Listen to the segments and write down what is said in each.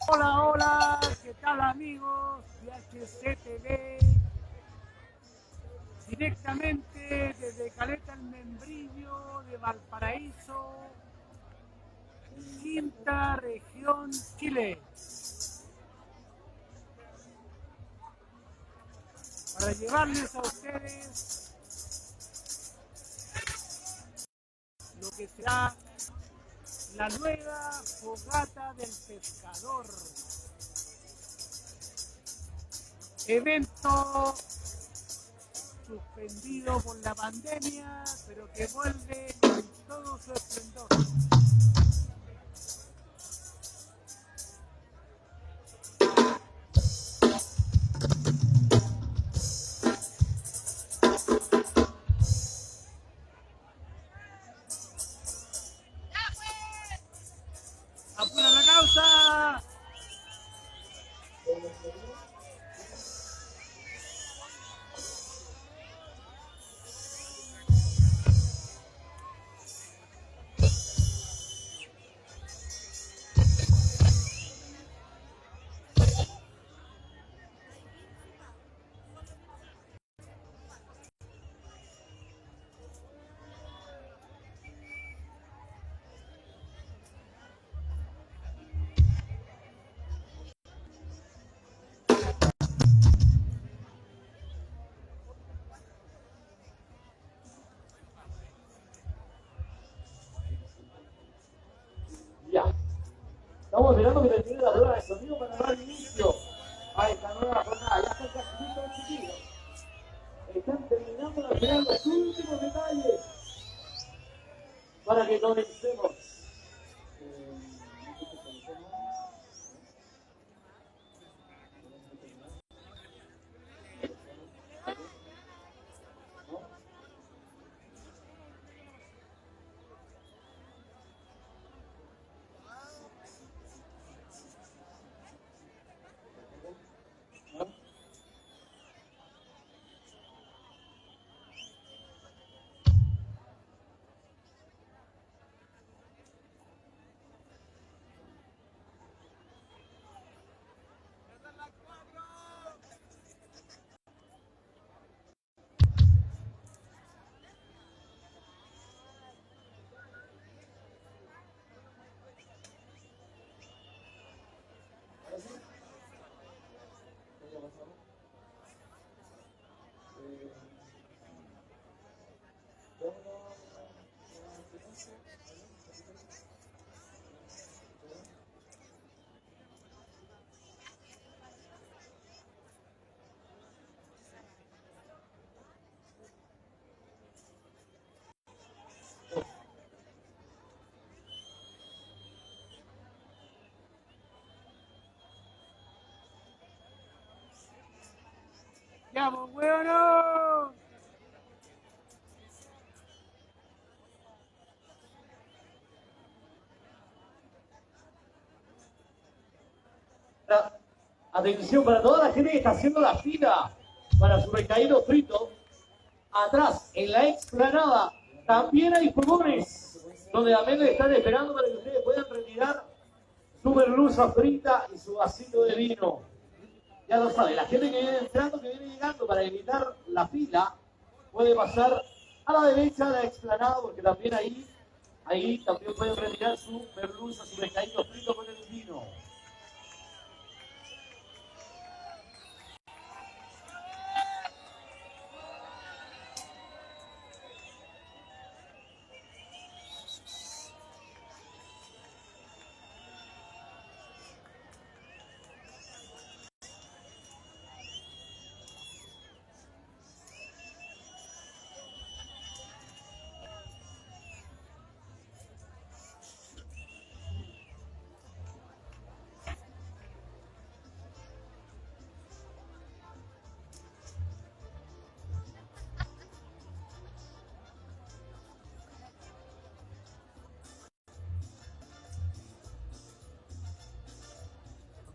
Hola, hola, ¿qué tal amigos de HCTV? Directamente desde Caleta el Membrillo de Valparaíso, quinta región, Chile. Para llevarles a ustedes lo que será la nueva fogata del pescador. Evento suspendido por la pandemia, pero que vuelve con todo su esplendor. ¡Apura la causa! Ya. Estamos esperando que termine la prueba de sonido para dar inicio a esta nueva jornada. Ya están casi listos los chiquillos. Están terminando de afinar los últimos detalles para que comencemos. ¡Ya, pues, huevono! Atención para toda la gente que está haciendo la fila para su recaído frito. Atrás, en la explanada, también hay fogones donde también le están esperando para que ustedes puedan retirar su merluza frita y su vasito de vino. Ya lo sabe, la gente que viene entrando, que viene llegando para evitar la fila, puede pasar a la derecha de la explanada, porque también ahí también pueden retirar su merluza, su pescadito frito con el vino.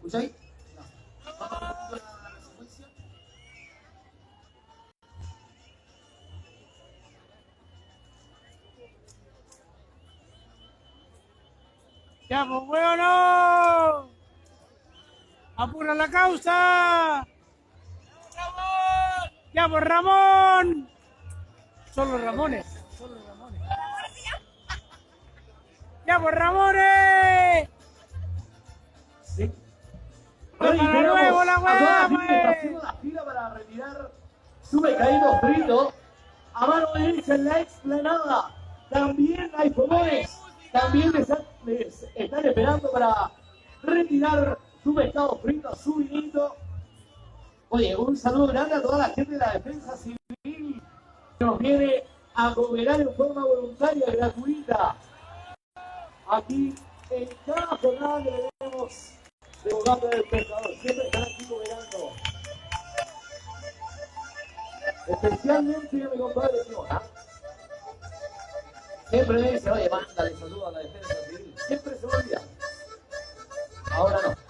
¿Escucháis? Ya, pues, weón, no. Apura la causa. Ya, pues, Ramón. Solo Ramones. Solo Ramones. Ya, pues, Ramones. Sí. Para luego la A toda la weá, gente que está pues. haciendo la fila para retirar su pescadito frito. A mano derecha en la explanada. También hay fogones. También les están esperando para retirar su pescado frito, su vinito. Oye, un saludo grande a toda la gente de la Defensa Civil que nos viene a cooperar en forma voluntaria, gratuita. Aquí en cada jornada que tenemos de Bogotá del Pescador, siempre están aquí cooperando. Especialmente a mi compadre Simona. Siempre me dice, oye, mándale saludos a la Defensa Civil. Siempre se me olvida. Ahora no.